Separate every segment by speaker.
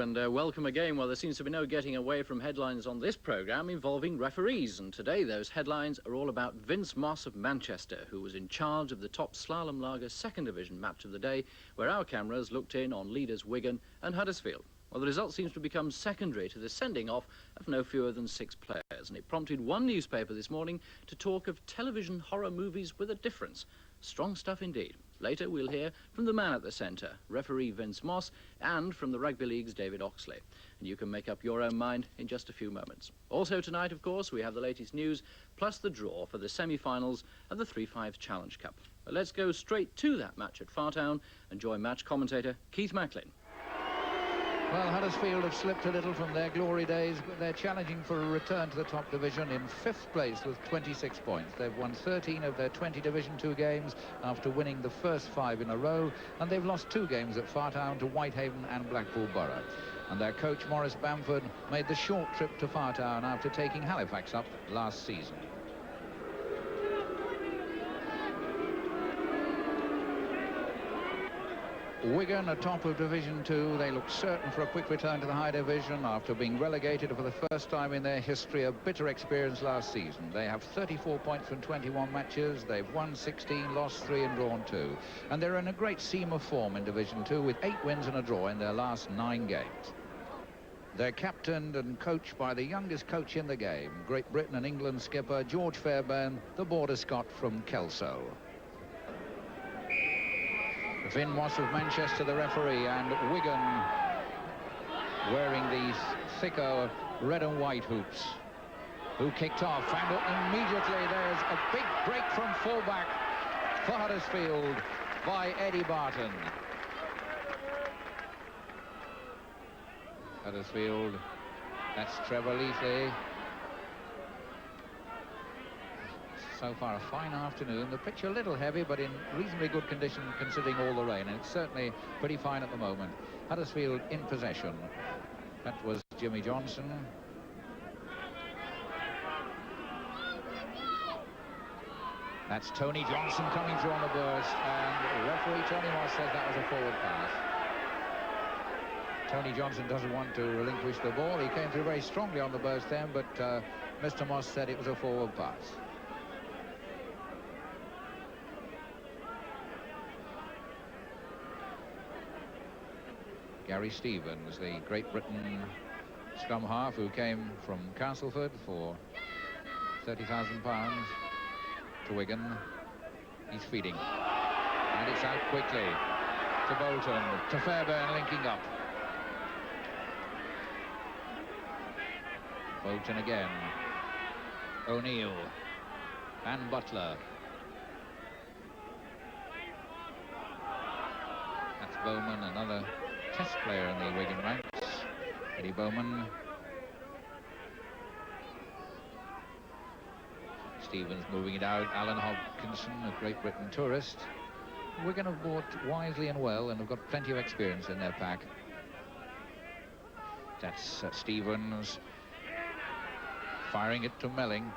Speaker 1: and welcome again. Well, there seems to be no getting away from headlines on this programme involving referees, and today those headlines are all about Vince Moss of Manchester, who was in charge of the top slalom lager second division match of the day, where our cameras looked in on leaders Wigan and Huddersfield. Well, the result seems to become secondary to the sending off of no fewer than 6 players, and it prompted one newspaper this morning to talk of television horror movies with a difference. Strong stuff indeed. Later we'll hear from the man at the centre, referee Vince Moss, and from the Rugby League's David Oxley. And you can make up your own mind in just a few moments. Also tonight, of course, we have the latest news, plus the draw for the semi-finals of the 3-5 Challenge Cup. But let's go straight to that match at Fartown and join match commentator Keith Macklin.
Speaker 2: Well, Huddersfield have slipped a little from their glory days, but they're challenging for a return to the top division in 5th place with 26 points. They've won 13 of their 20 Division 2 games after winning the first 5 in a row, and they've lost 2 games at Fartown to Whitehaven and Blackpool Borough. And their coach, Maurice Bamford, made the short trip to Fartown after taking Halifax up last season. Wigan are top of Division 2. They look certain for a quick return to the high division after being relegated for the first time in their history. A bitter experience last season. They have 34 points from 21 matches. They've won 16, lost 3 and drawn 2. And they're in a great seam of form in Division 2 with 8 wins and a draw in their last 9 games. They're captained and coached by the youngest coach in the game, Great Britain and England skipper George Fairbairn, the Border Scot from Kelso. Vin Moss of Manchester, the referee, and Wigan wearing these thicker red and white hoops. Who kicked off, and immediately there's a big break from fullback for Huddersfield by Eddie Barton. Huddersfield, that's Trevor Leafley. So far a fine afternoon. The pitch a little heavy, but in reasonably good condition considering all the rain, and it's certainly pretty fine at the moment. Huddersfield in possession. That was Jimmy Johnson. That's Tony Johnson coming through on the burst, and referee Tony Moss says that was a forward pass. Tony Johnson doesn't want to relinquish the ball. He came through very strongly on the burst then, but Mr. Moss said it was a forward pass. Gary Stevens, the Great Britain scrum half who came from Castleford for £30,000 to Wigan. He's feeding. And it's out quickly to Bolton, to Fairbairn linking up. Bolton again. O'Neill and Butler. That's Bowman, another Test player in the Wigan ranks. Eddie Bowman. Stevens moving it out. Alan Hopkinson, a Great Britain tourist. Wigan have bought wisely and well and have got plenty of experience in their pack. That's Stevens firing it to Melling.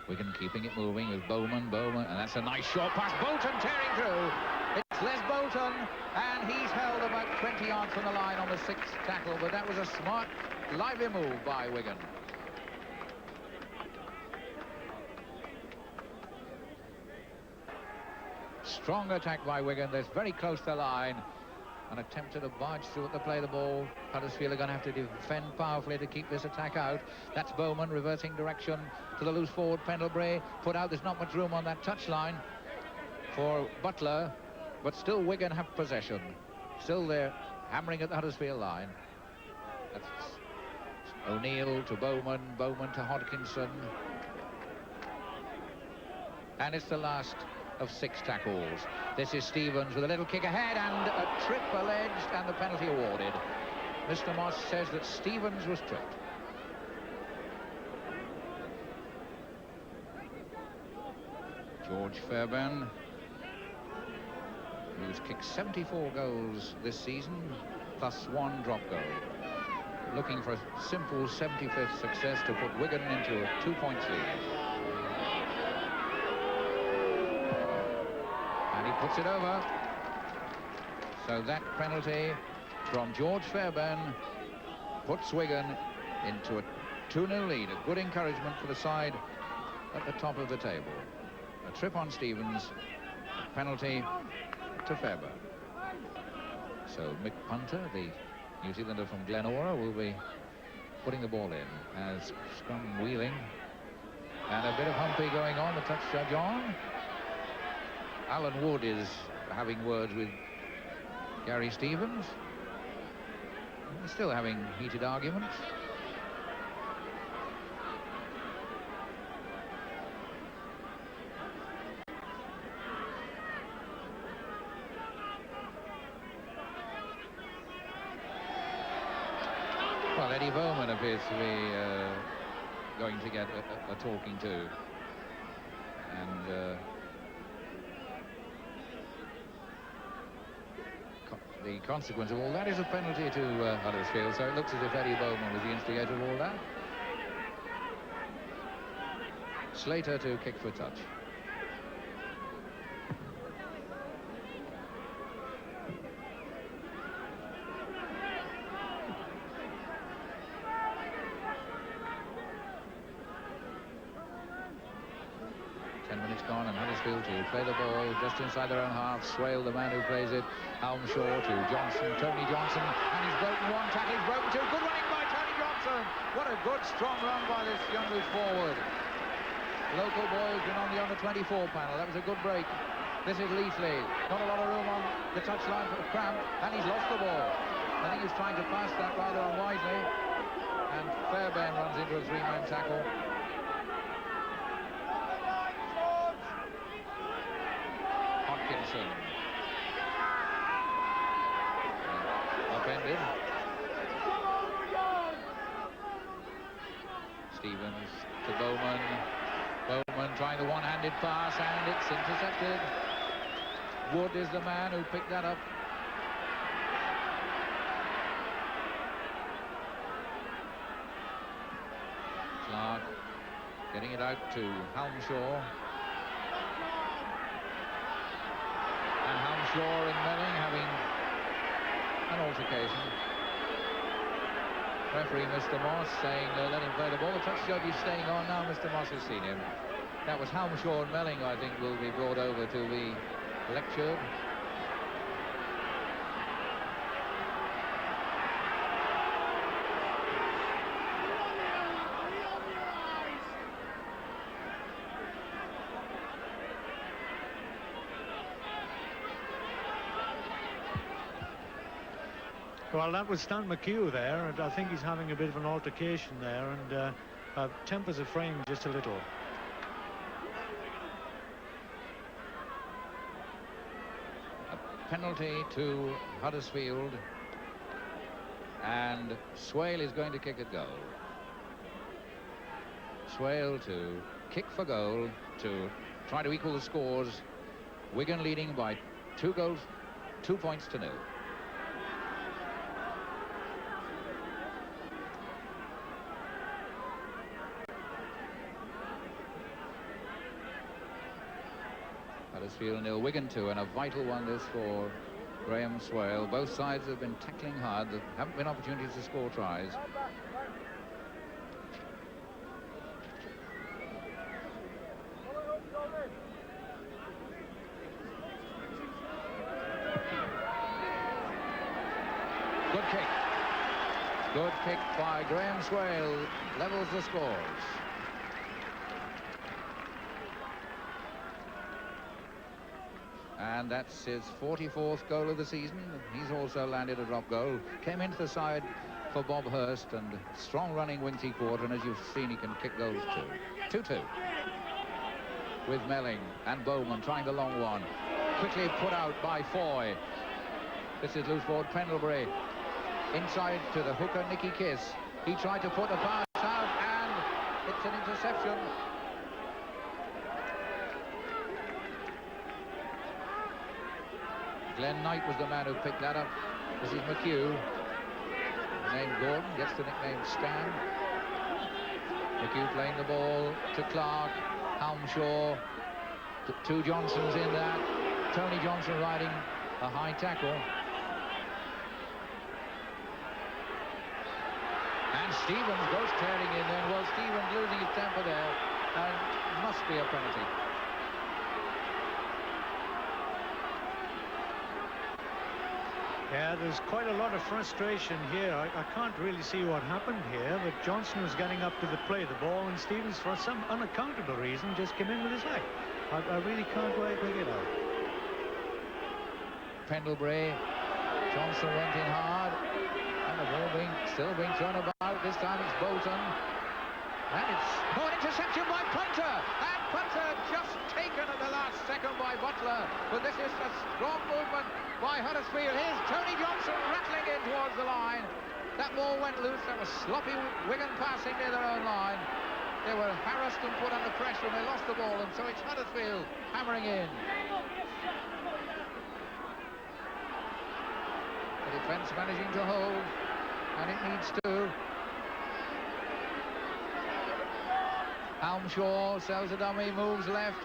Speaker 2: Wigan keeping it moving with Bowman, and that's a nice short pass. Bolton tearing through. It's Les Bolton, and he's held about 20 yards from the line on the 6th tackle, but that was a smart, lively move by Wigan. Strong attack by Wigan. They're very close to the line. And attempted to barge through it to play the ball. Huddersfield are going to have to defend powerfully to keep this attack out. That's Bowman reversing direction to the loose forward Pendlebury. Put out, there's not much room on that touchline for Butler, but still Wigan have possession. Still they're hammering at the Huddersfield line. That's O'Neill to Bowman, Bowman to Hodkinson. And it's the last of 6 tackles. This is Stevens with a little kick ahead and a trip alleged and the penalty awarded. Mr. Moss says that Stevens was tripped. George Fairbairn, who's kicked 74 goals this season, plus 1 drop goal. Looking for a simple 75th success to put Wigan into a 2-point lead. And he puts it over. So that penalty from George Fairbairn puts Wigan into a 2-0 lead. A good encouragement for the side at the top of the table. A trip on Stevens, a penalty to Fairbairn. So Mick Punter, the New Zealander from Glenora, will be putting the ball in as scrum wheeling. And a bit of humpy going on, the touch judge on. Alan Wood is having words with Gary Stevens. They're still having heated arguments. Well, Eddie Bowman appears to be going to get a talking to. And the consequence of all that is a penalty to Huddersfield, so it looks as if Eddie Bowman was the instigator of all that. Slater to kick for touch. Gone, and Huddersfield to play the ball just inside their own half. Swale, the man who plays it. Halmshaw to Johnson, Tony Johnson, and he's broken one tackle, he's broken two. Good running by Tony Johnson. What a good, strong run by this young loose forward. Local boy has been on the under-24 panel. That was a good break. This is Leasley. Not a lot of room on the touchline for the cramp, and he's lost the ball. I think he's trying to pass that rather unwisely, and Fairbairn runs into a three-man tackle. Hopkinson. Upended. Stevens to Bowman. Bowman trying the one-handed pass, and it's intercepted. Wood is the man who picked that up. Clark getting it out to Halmshaw. And Halmshaw and Melling having an altercation. Referee Mr. Moss saying let him play the ball. The touch judge is staying on now. Mr. Moss has seen him. That was Halmshaw and Melling, I think, will be brought over to be lectured.
Speaker 3: Well, that was Stan McHugh there, and I think he's having a bit of an altercation there, and tempers are framed just a little.
Speaker 2: A penalty to Huddersfield, and Swale is going to kick a goal. Swale to kick for goal to try to equal the scores. Wigan leading by 2 goals, 2 points to 0. Huddersfield 0, Wigan 2, and a vital one this for Graham Swale. Both sides have been tackling hard. There haven't been opportunities to score tries. Good kick. Good kick by Graham Swale. Levels the scores. And that's his 44th goal of the season. He's also landed a drop goal. Came into the side for Bob Hurst, and strong running Winty quarter, and as you've seen, he can kick goals too. 2-2. With Melling and Bowman trying the long one. Quickly put out by Foy. This is loose forward Pendlebury. Inside to the hooker Nicky Kiss. He tried to put the pass out, and it's an interception. Glenn Knight was the man who picked that up. This is McHugh. The name Gordon gets the nickname Stan. McHugh playing the ball to Clark. Halmshaw. Two Johnsons in that. Tony Johnson riding a high tackle. And Stevens goes tearing in then. Well, Stevens losing his temper there, and must be a penalty.
Speaker 3: Yeah, there's quite a lot of frustration here. I can't really see what happened here, but Johnson was getting up to play the ball, and Stevens, for some unaccountable reason, just came in with his leg. I really can't quite make it out.
Speaker 2: Pendlebury, Johnson went in hard, and the ball still being thrown about. This time it's Bolton, and it's an interception by Punter, and Punter just taken at the last second by Butler. But this is a strong movement by Huddersfield. Here's Tony Johnson rattling in towards the line. That ball went loose. That was sloppy Wigan passing near their own line. They were harassed and put under pressure, and they lost the ball, and so it's Huddersfield hammering in. The defence managing to hold, and it needs to. Halmshaw sells a dummy, moves left.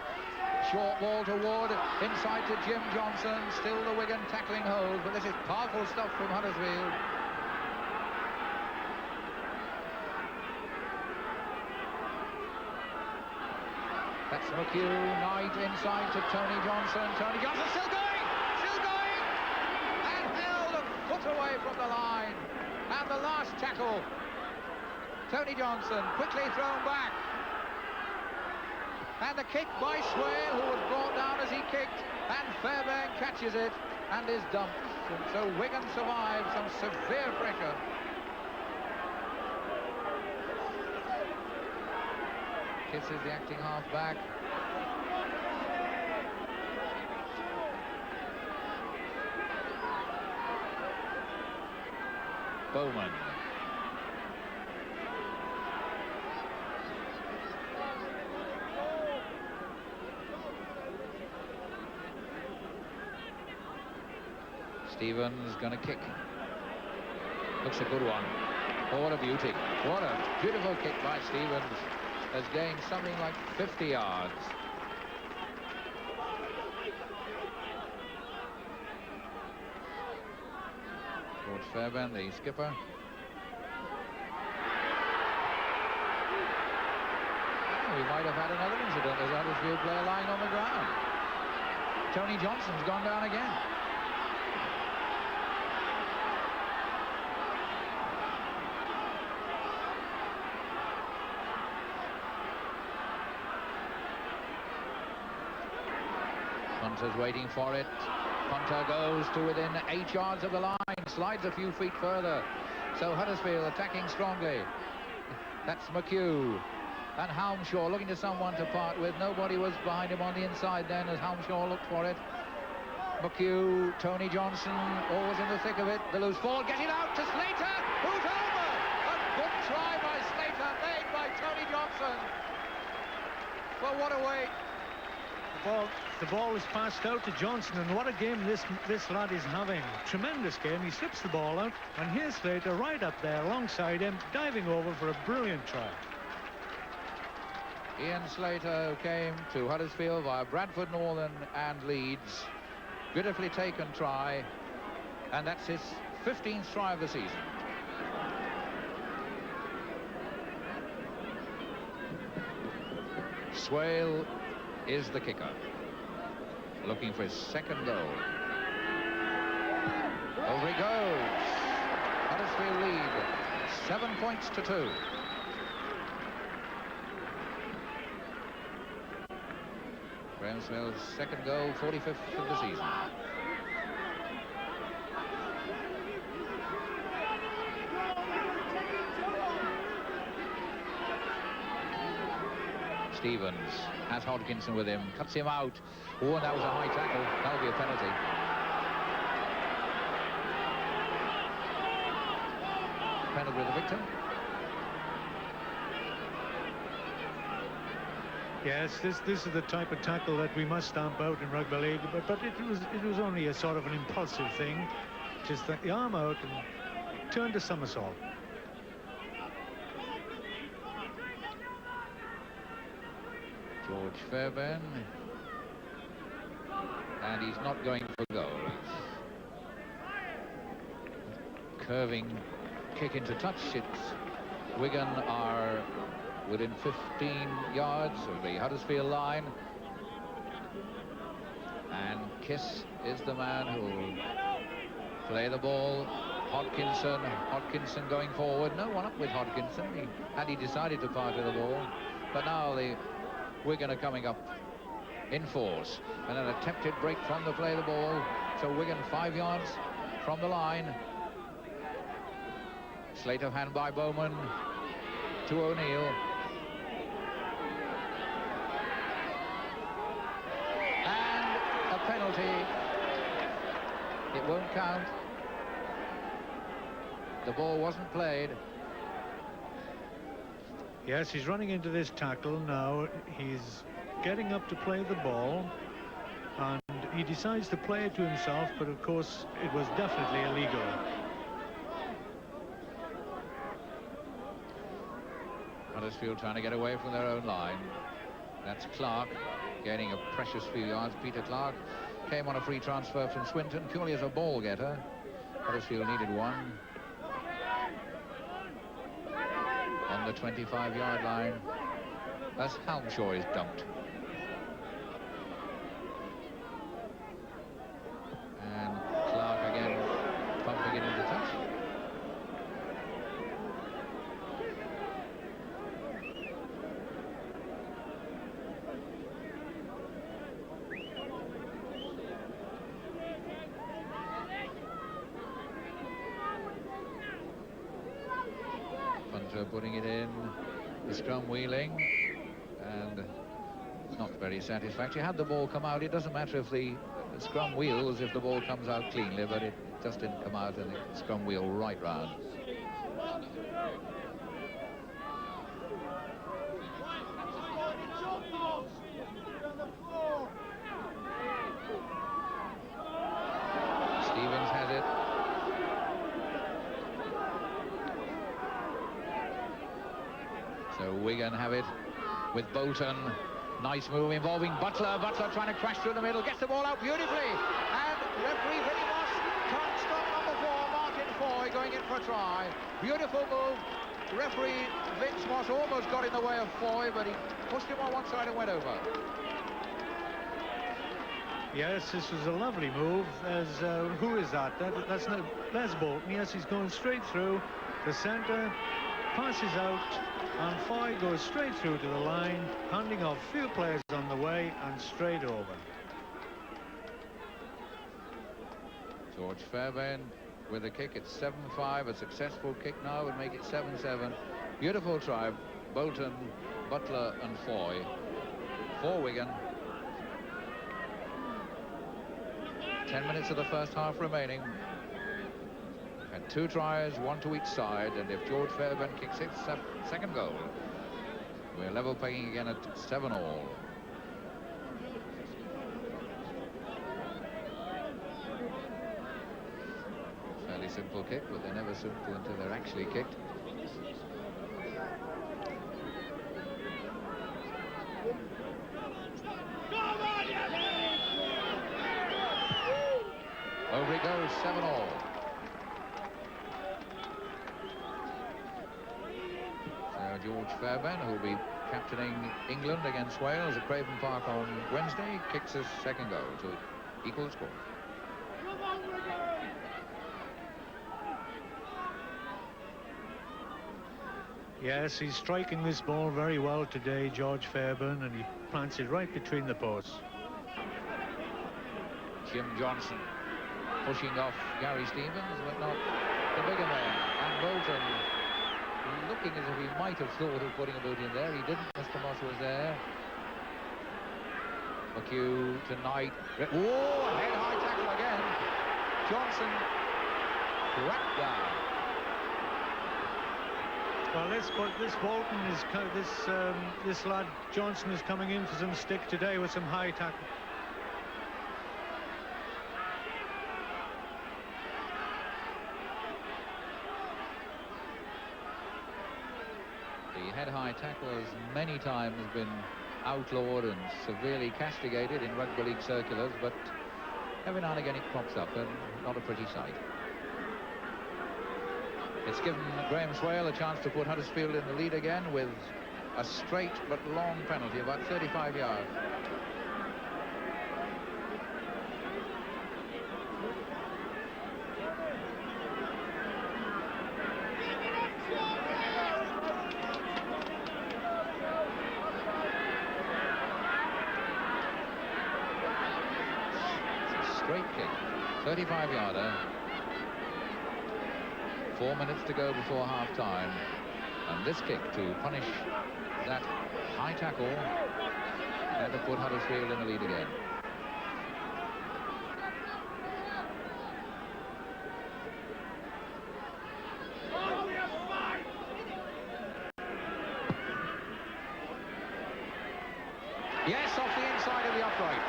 Speaker 2: Short ball to Ward, inside to Jim Johnson. Still the Wigan tackling hold, but this is powerful stuff from Huddersfield. That's McHugh, Knight inside to Tony Johnson. Tony Johnson still going, and held a foot away from the line. And the last tackle, Tony Johnson quickly thrown back. And the kick by Swale, who was brought down as he kicked, and Fairbairn catches it and is dumped. And so Wigan survives some severe pressure. Kisses the acting half-back. Bowman. Stevens going to kick. Looks a good one. Oh, what a beauty. What a beautiful kick by Stevens. Has gained something like 50 yards. George Fairbairn, the skipper. Oh, we might have had another incident. There's a Huddersfield player lying on the ground. Tony Johnson's gone down again. Punter's waiting for it. Punter goes to within 8 yards of the line, slides a few feet further. So Huddersfield attacking strongly. That's McHugh. And Halmshaw looking to someone to part with. Nobody was behind him on the inside then as Halmshaw looked for it. McHugh, Tony Johnson, always in the thick of it. The loose ball, getting out to Slater, who's over. A good try by Slater, made by Tony Johnson. Well, what a wait.
Speaker 3: The ball was passed out to Johnson, and what a game this lad is having. Tremendous game. He slips the ball out, and here's Slater right up there alongside him, diving over for a brilliant try.
Speaker 2: Ian Slater came to Huddersfield via Bradford Northern and Leeds. Beautifully taken try, and that's his 15th try of the season. Swale is the kicker, looking for his second goal. Over he goes. Huddersfield lead 7 points to 2. Graham Smith's second goal, 45th of the season. Stevens has Hodkinson with him, cuts him out. Oh, and that was a high tackle. That'll be a penalty. Pendlebury the victim.
Speaker 3: Yes, this is the type of tackle that we must stamp out in rugby league, but it was only a sort of an impulsive thing. Just the arm out and turned a somersault.
Speaker 2: George Fairbairn, and he's not going for goals. Curving kick into touch. It's Wigan are within 15 yards of the Huddersfield line. And Kiss is the man who will play the ball. Hodkinson going forward. No one up with Hodkinson. He decided to part with the ball. But now the Wigan are coming up in force. And an attempted break from the play the ball. So Wigan 5 yards from the line. Sleight of hand by Bowman to O'Neill. And a penalty. It won't count. The ball wasn't played.
Speaker 3: Yes, he's running into this tackle now. He's getting up to play the ball. And he decides to play it to himself, but of course it was definitely illegal.
Speaker 2: Huddersfield trying to get away from their own line. That's Clark gaining a precious few yards. Peter Clark came on a free transfer from Swinton, purely as a ball getter. Huddersfield needed one. On the 25-yard line, as Halmshaw is dumped. And Clark again pumping it into touch. Punter putting it in, the scrum wheeling, and not very satisfactory. Had the ball come out, it doesn't matter if the scrum wheels if the ball comes out cleanly, but it just didn't come out, and the scrum wheel right round. Stevens has it. So Wigan have it with Bolton. Nice move involving Butler. Butler trying to crash through the middle, gets the ball out beautifully. And referee Vinnie Moss can't stop number 4, Martin Foy, going in for a try. Beautiful move. Referee Vince Moss almost got in the way of Foy, but he pushed him on one side and went over.
Speaker 3: Yes, this was a lovely move. As who is that? That's not Les Bolton. Yes, he's going straight through the centre, passes out, and Foy goes straight through to the line, handing off few players on the way and straight over.
Speaker 2: George Fairbairn with a kick. It's 7-5. A successful kick now would make it 7-7. Beautiful try. Bolton, Butler and Foy for Wigan. 10 minutes of the first half remaining. And 2 tries, 1 to each side, and if George Fairbairn kicks his second goal, we're level pegging again at 7-all. Fairly simple kick, but they're never simple until they're actually kicked. Over it goes, 7-all. George Fairbairn, who will be captaining England against Wales at Craven Park on Wednesday, kicks his second goal to equal the score.
Speaker 3: Yes, he's striking this ball very well today, George Fairbairn, and he plants it right between the posts.
Speaker 2: Jim Johnson pushing off Gary Stevens, but not the bigger man. And Bolton looking as if he might have thought of putting a boot in there. He didn't. Mr. Moss was there. McHugh tonight. Whoa, head high tackle again. Johnson whacked down.
Speaker 3: Well, this Bolton is this lad Johnson is coming in for some stick today with some high tackle.
Speaker 2: The head-high tackle has many times been outlawed and severely castigated in rugby league circulars, but every now and again it crops up, and not a pretty sight. It's given Graham Swale a chance to put Huddersfield in the lead again with a straight but long penalty, about 35 yards. Straight kick, 35-yarder. 4 minutes to go before half-time, and this kick to punish that high tackle and to put Huddersfield in the lead again. Yes, off the inside of the upright.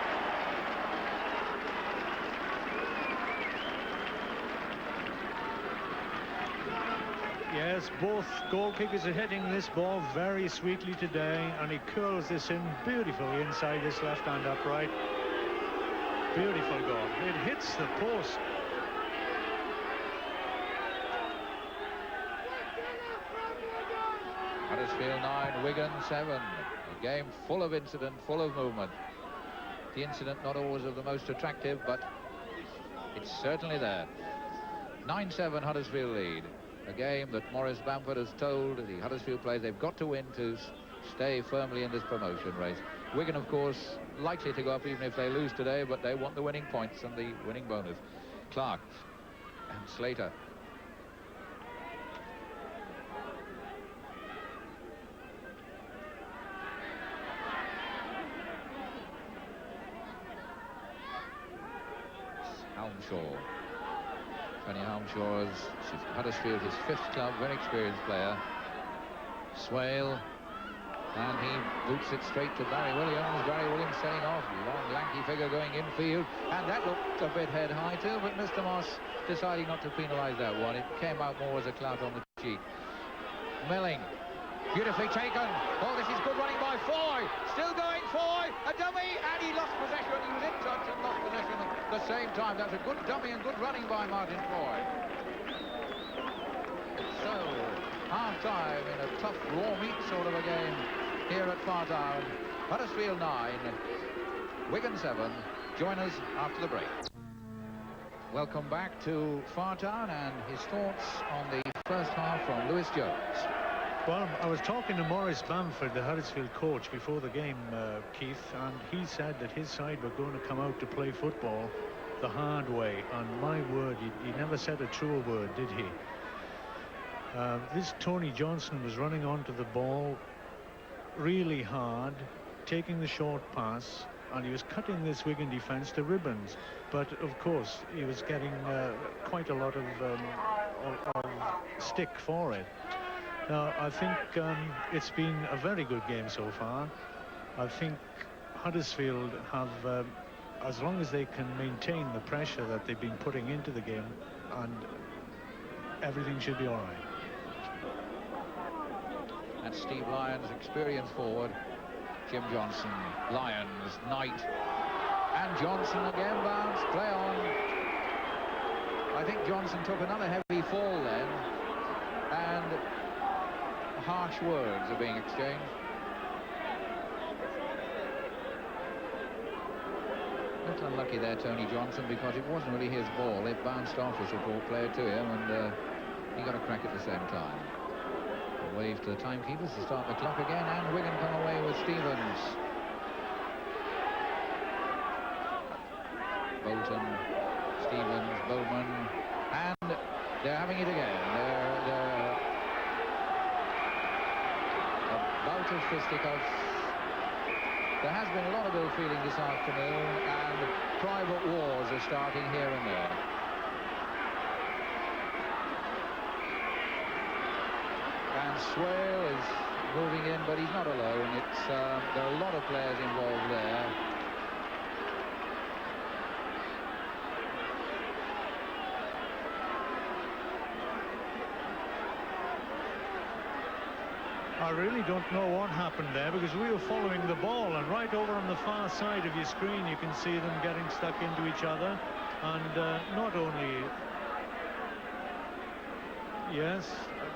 Speaker 3: Yes, both goal kickers are hitting this ball very sweetly today, and he curls this in beautifully inside this left-hand upright. Beautiful goal. It hits the post.
Speaker 2: Huddersfield 9, Wigan 7. A game full of incident, full of movement. The incident not always of the most attractive, but it's certainly there. 9-7 Huddersfield lead. A game that Maurice Bamford has told the Huddersfield players they've got to win to stay firmly in this promotion race. Wigan, of course, likely to go up even if they lose today, but they want the winning points and the winning bonus. Clark and Slater. Halmshaw. Tony Halmshaw is Huddersfield, his 5th club, very experienced player. Swale, and he boots it straight to Barry Williams. Barry Williams setting off, long lanky figure going infield, and that looked a bit head high too, but Mr. Moss deciding not to penalise that one. It came out more as a clout on the cheek. Milling, beautifully taken. Oh, this is good running by Foy. Still going, Foy, a dummy, and he lost possession. He was in touch and lost possession at the same time. That's a good dummy and good running by Martin Foy. So, half-time in a tough, raw meat sort of a game here at Fartown. Huddersfield 9, Wigan 7. Join us after the break. Welcome back to Fartown and his thoughts on the first half from Lewis Jones.
Speaker 3: Well, I was talking to Maurice Bamford, the Huddersfield coach, before the game, Keith, and he said that his side were going to come out to play football the hard way. And my word, he never said a truer word, did he? This Tony Johnson was running onto the ball really hard, taking the short pass, and he was cutting this Wigan defence to ribbons. But, of course, he was getting quite a lot of stick for it. Now, I think it's been a very good game so far. I think Huddersfield have, as long as they can maintain the pressure that they've been putting into the game, and everything should be all right.
Speaker 2: And Steve Lyons, experienced forward. Jim Johnson, Lyons, Knight, and Johnson again bounced, play on. I think Johnson took another heavy fall then, and harsh words are being exchanged. A little unlucky there, Tony Johnson, because it wasn't really his ball. It bounced off a support player to him, and he got a crack at the same time. A wave to the timekeepers to start the clock again, and Wigan come away with Stevens. Bolton, Stevens, Bowman, and they're having it again. They're about of fisticuffs. There has been a lot of ill feeling this afternoon, and private wars are starting here and there. And Swale is moving in, but he's not alone. There are a lot of players involved there.
Speaker 3: I really don't know what happened there, because we were following the ball, and right over on the far side of your screen you can see them getting stuck into each other, and not only Yes,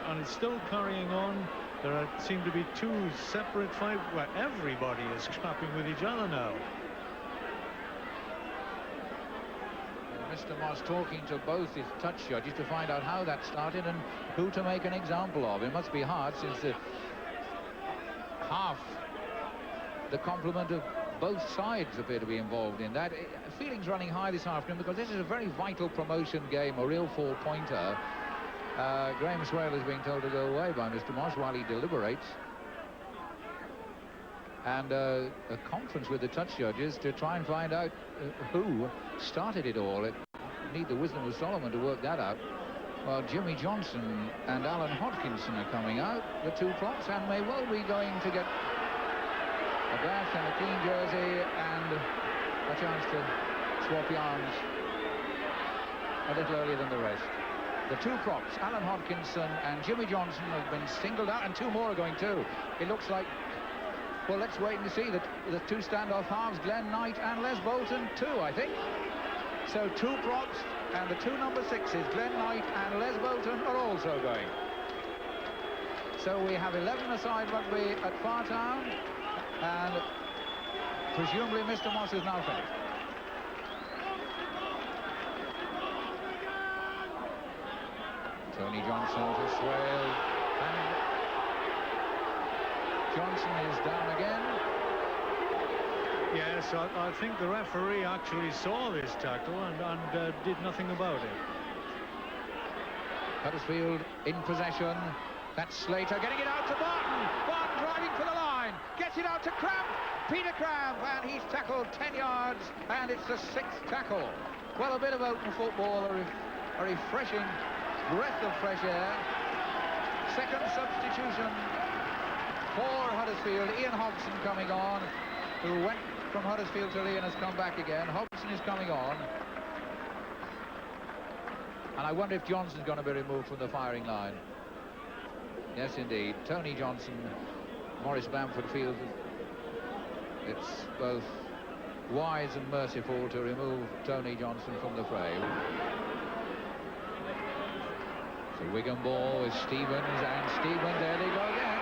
Speaker 3: and it's still carrying on. There seem to be two separate fights where everybody is scrapping with each other now.
Speaker 2: Mr. Moss talking to both his touch judges to find out how that started and who to make an example of. It must be hard since half the complement of both sides appear to be involved in that. Feelings running high this afternoon because this is a very vital promotion game, a real four-pointer. Graham Swale is being told to go away by Mr. Moss while he deliberates. And a conference with the touch judges to try and find out who started it all. It need the wisdom of Solomon to work that out. Well, Jimmy Johnson and Alan Hodkinson are coming out, the two props, and may well be going to get a bath and a clean jersey and a chance to swap yarns a little earlier than the rest. The two props, Alan Hodkinson and Jimmy Johnson, have been singled out, and two more are going too. It looks like, well, let's wait and see. The two standoff halves, Glenn Knight and Les Bolton, too, I think. So two props and the two number sixes, Glenn Knight and Les Bolton, are also going. So we have 11-a-side rugby at Fartown, and presumably Mr. Moss is now finished. Tony Johnson to Swale, and Johnson is down again.
Speaker 3: Yes, I think the referee actually saw this tackle and did nothing about it.
Speaker 2: Huddersfield in possession. That's Slater getting it out to Barton. Barton driving for the line. Gets it out to Cramp. Peter Cramp, and he's tackled 10 yards, and it's the sixth tackle. Well, a bit of open football, a refreshing breath of fresh air. Second substitution for Huddersfield. Ian Hobson coming on, who went from Huddersfield to Lee and has come back again. Hobson is coming on. And I wonder if Johnson's going to be removed from the firing line. Yes, indeed. Tony Johnson, Maurice Bamford feels it's both wise and merciful to remove Tony Johnson from the fray. So Wigan ball with Stevens, and Stevens, there they go again.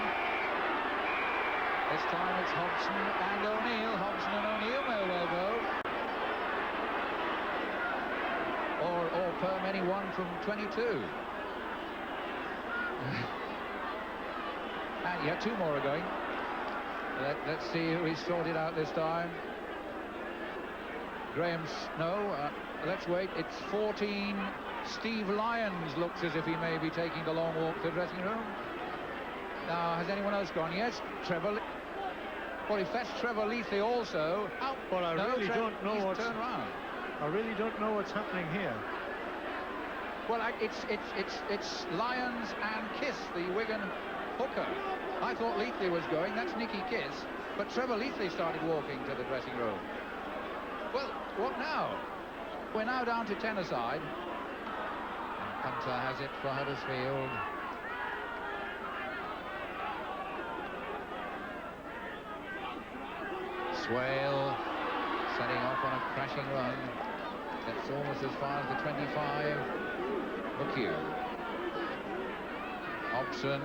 Speaker 2: This time it's Hobson and O'Neill. Hobson and O'Neill may well go. Or perm anyone from 22. And yeah, two more are going. Let's see who he's sorted out this time. Let's wait. It's 14. Steve Lyons looks as if he may be taking the long walk to the dressing room. Now, has anyone else gone? Yes, Trevor. Well, if that's Trevor Leathley also. Oh,
Speaker 3: well, I really don't know what's
Speaker 2: turned round.
Speaker 3: I really don't know what's happening here.
Speaker 2: Well, it's Lyons and Kiss, the Wigan hooker. I thought Leathley was going. That's Nicky Kiss. But Trevor Leathley started walking to the dressing room. Well, what now? We're now down to 10-a-side. Hunter has it for Huddersfield. Swale setting off on a crashing run. That's almost as far as the 25. McHugh. Hobson.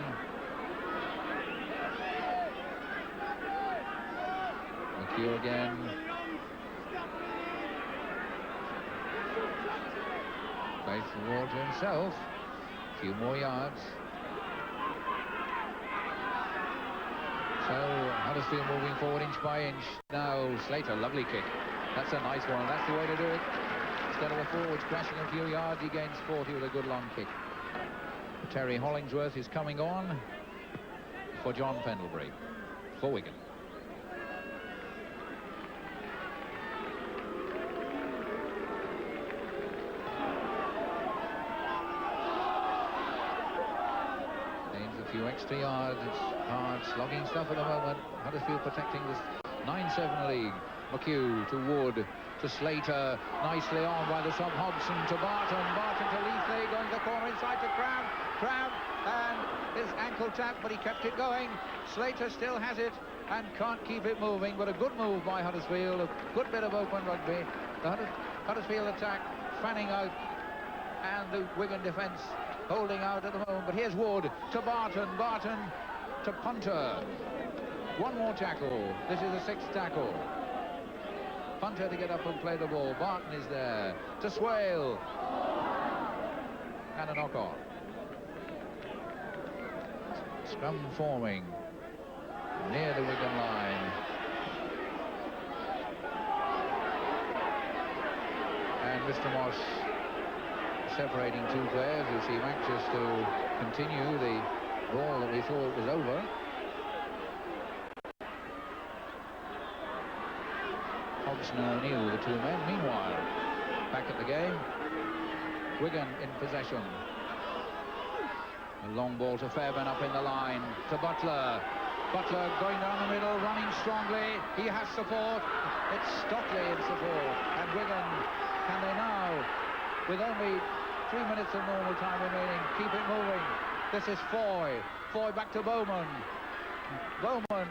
Speaker 2: McHugh again. Face the wall to himself. A few more yards. So Huddersfield moving forward inch by inch. Now Slater, lovely kick. That's a nice one. That's the way to do it. Instead of the forwards crashing a few yards, he gains 40 with a good long kick. Terry Hollingsworth is coming on for John Pendlebury for Wigan. A few extra yards. It's hard slogging stuff at the moment. Huddersfield protecting this 9-7 lead. McHugh to Wood to Slater, nicely on by the sub. Hobson to Barton, Barton to Leathley, going to the corner inside to Cramp, and his ankle tap, but he kept it going. Slater still has it and can't keep it moving, but a good move by Huddersfield, a good bit of open rugby. The Huddersfield attack fanning out, and the Wigan defence holding out at the moment, but here's Wood to Barton, Barton to Punter. One more tackle. This is the 6th tackle. Punter to get up and play the ball. Barton is there to Swale. And a knock-on. Scrum forming near the Wigan line. And Mr. Moss separating two players who seem anxious to continue the ball that we thought was over. Hobson and O'Neill, the two men. Meanwhile, back at the game, Wigan in possession. A long ball to Fairbairn up in the line to Butler. Butler going down the middle, running strongly. He has support. It's Stockley in support. And Wigan, can they now, with only 3 minutes of normal time remaining, keep it moving? This is Foy. Foy back to Bowman. Bowman.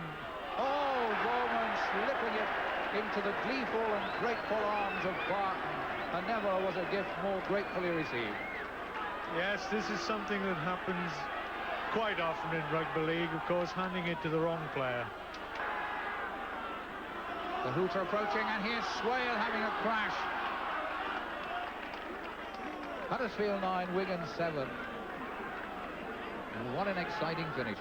Speaker 2: Oh, Bowman slipping it into the gleeful and grateful arms of Barton. And never was a gift more gratefully received.
Speaker 3: Yes, this is something that happens quite often in rugby league, of course, handing it to the wrong player.
Speaker 2: The hooter approaching, and here's Swale having a crash. Huddersfield 9, Wigan 7. And what an exciting finish.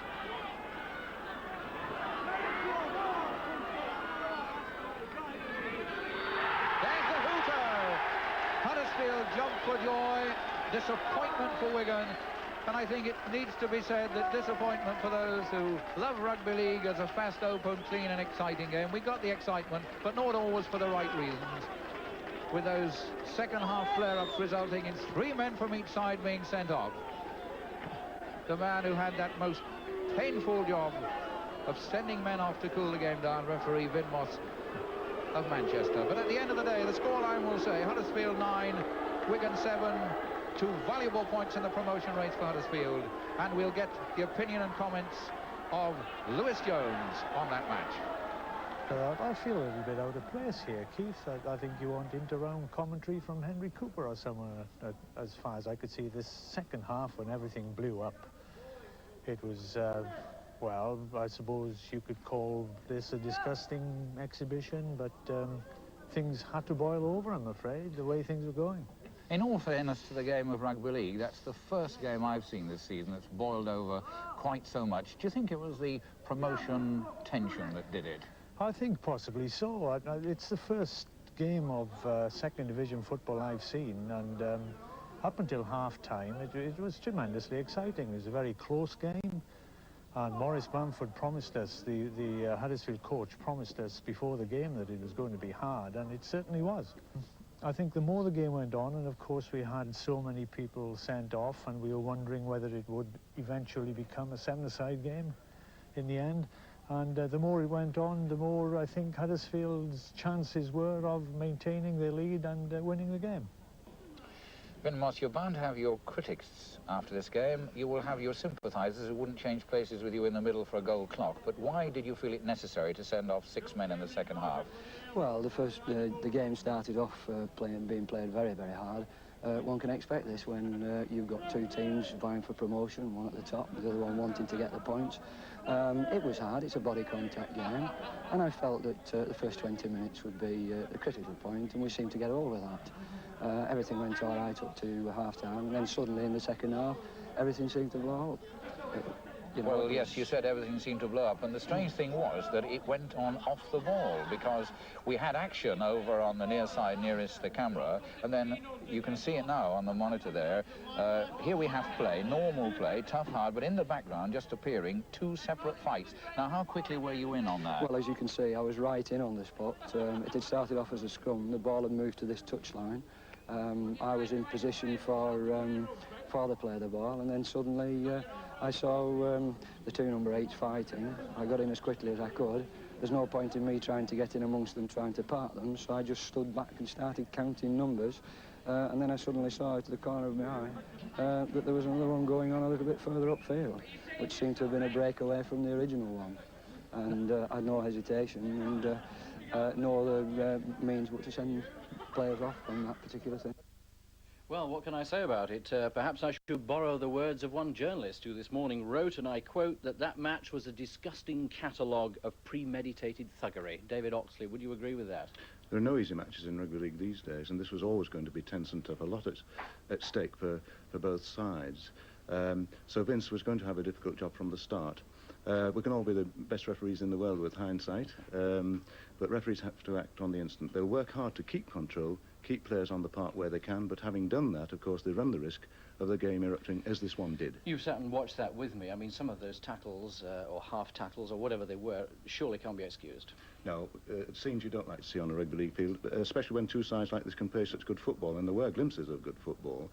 Speaker 2: There's the hooter. Huddersfield jumped for joy. Disappointment for Wigan. And I think it needs to be said that disappointment for those who love rugby league as a fast, open, clean and exciting game. We got the excitement, but not always for the right reasons. With those second half flare-ups resulting in 3 men from each side being sent off. The man who had that most painful job of sending men off to cool the game down, referee Vin Moss of Manchester. But at the end of the day, the scoreline will say Huddersfield 9, Wigan 7, 2 valuable points in the promotion race for Huddersfield. And we'll get the opinion and comments of Lewis Jones on that match.
Speaker 3: I feel a little bit out of place here, Keith. I think you want inter-round commentary from Henry Cooper or someone. As far as I could see, this second half when everything blew up, it was, well, I suppose you could call this a disgusting exhibition, but things had to boil over, I'm afraid, the way things were going.
Speaker 2: In all fairness to the game of rugby league, that's the first game I've seen this season that's boiled over quite so much. Do you think it was the promotion tension that did it?
Speaker 3: I think possibly so. It's the first game of second division football I've seen, and up until half-time it was tremendously exciting. It was a very close game, and Maurice Bamford promised us, the Huddersfield coach promised us before the game that it was going to be hard, and it certainly was. I think the more the game went on, and of course we had so many people sent off, and we were wondering whether it would eventually become a 7-a-side game in the end. And the more it went on, the more I think Huddersfield's chances were of maintaining their lead and winning the game.
Speaker 2: Ben Moss, you're bound to have your critics after this game. You will have your sympathisers who wouldn't change places with you in the middle for a goal clock. But why did you feel it necessary to send off 6 men in the second half?
Speaker 4: Well, the game started off being played very, very hard. One can expect this when you've got 2 teams vying for promotion, one at the top, the other one wanting to get the points. It was hard, it's a body contact game, and I felt that the first 20 minutes would be the critical point, and we seemed to get over that. Everything went all right up to half-time, and then suddenly in the second half, everything seemed to blow up.
Speaker 2: Well, yes, you said everything seemed to blow up, and the strange thing was that it went on off the ball, because we had action over on the near side nearest the camera, and then you can see it now on the monitor there. Here we have play, normal play, tough, hard, but in the background just appearing 2 separate fights. Now, how quickly were you in on that?
Speaker 4: Well, as you can see, I was right in on the spot. It had started off as a scrum, the ball had moved to this touchline. I was in position for the play of the ball, and then suddenly I saw the 2 number 8s fighting. I got in as quickly as I could. There's no point in me trying to get in amongst them, trying to part them, so I just stood back and started counting numbers, and then I suddenly saw out of the corner of my eye that there was another one going on a little bit further upfield, which seemed to have been a breakaway from the original one. And I had no hesitation and no other means but to send players off on that particular thing.
Speaker 1: Well, what can I say about it? Perhaps I should borrow the words of one journalist who this morning wrote, and I quote, that match was a disgusting catalogue of premeditated thuggery. David Oxley, would you agree with that?
Speaker 5: There are no easy matches in rugby league these days, and this was always going to be tense and tough, a lot at stake for both sides. So Vince was going to have a difficult job from the start. We can all be the best referees in the world with hindsight, but referees have to act on the instant. They'll work hard to keep control, keep players on the park where they can, but having done that, of course, they run the risk of the game erupting as this one did.
Speaker 1: You've sat and watched that with me. I mean, some of those tackles, or half tackles, or whatever they were, surely can't be excused.
Speaker 5: No, scenes you don't like to see on a rugby league field, especially when two sides like this can play such good football, and there were glimpses of good football.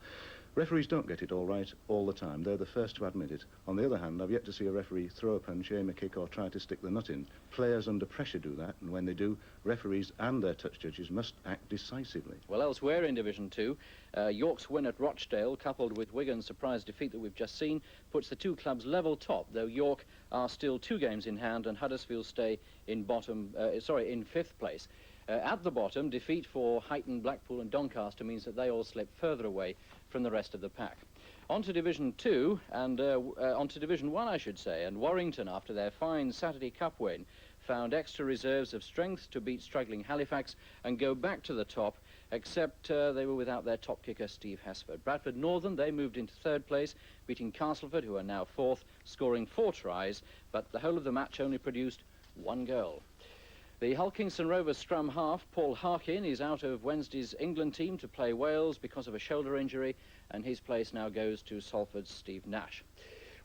Speaker 5: Referees don't get it all right all the time. They're the first to admit it. On the other hand, I've yet to see a referee throw a punch, aim a kick, or try to stick the nut in. Players under pressure do that, and when they do, referees and their touch judges must act decisively.
Speaker 1: Well, elsewhere in Division 2, York's win at Rochdale, coupled with Wigan's surprise defeat that we've just seen, puts the two clubs level top, though York are still 2 games in hand and Huddersfield stay in in 5th place. At the bottom, defeat for Huyton, Blackpool and Doncaster means that they all slip further away from the rest of the pack. On to Division 2, and on to Division 1, I should say, and Warrington, after their fine Saturday Cup win, found extra reserves of strength to beat struggling Halifax and go back to the top, except they were without their top kicker, Steve Hesford. Bradford Northern, they moved into 3rd place, beating Castleford, who are now 4th, scoring 4 tries, but the whole of the match only produced 1 goal. The Hull Kingston Rovers scrum half, Paul Harkin, is out of Wednesday's England team to play Wales because of a shoulder injury, and his place now goes to Salford's Steve Nash.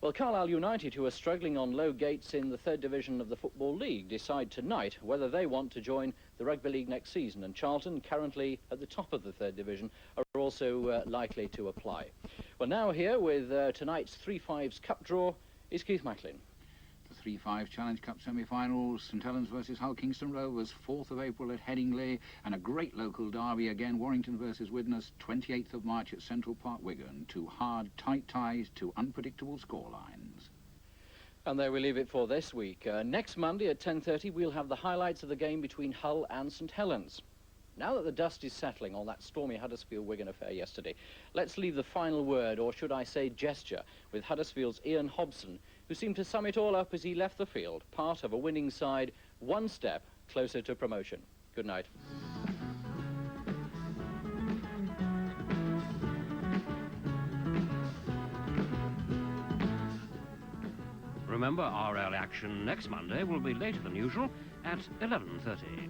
Speaker 1: Well, Carlisle United, who are struggling on low gates in the 3rd division of the Football League, decide tonight whether they want to join the Rugby League next season, and Charlton, currently at the top of the 3rd division, are also likely to apply. Well, now here with tonight's 3-5s Cup draw is Keith Macklin.
Speaker 2: 3-5 Challenge Cup semi-finals, St Helens versus Hull Kingston Rovers, 4th of April at Headingley, and a great local derby again, Warrington versus Widnes, 28th of March at Central Park, Wigan. 2 hard, tight ties, 2 unpredictable scorelines.
Speaker 1: And there we leave it for this week. Next Monday at 10:30 we'll have the highlights of the game between Hull and St Helens. Now that the dust is settling on that stormy Huddersfield-Wigan affair yesterday, let's leave the final word, or should I say gesture, with Huddersfield's Ian Hobson, who seemed to sum it all up as he left the field, part of a winning side, 1 step closer to promotion. Good night.
Speaker 6: Remember, our early action next Monday will be later than usual at 11:30.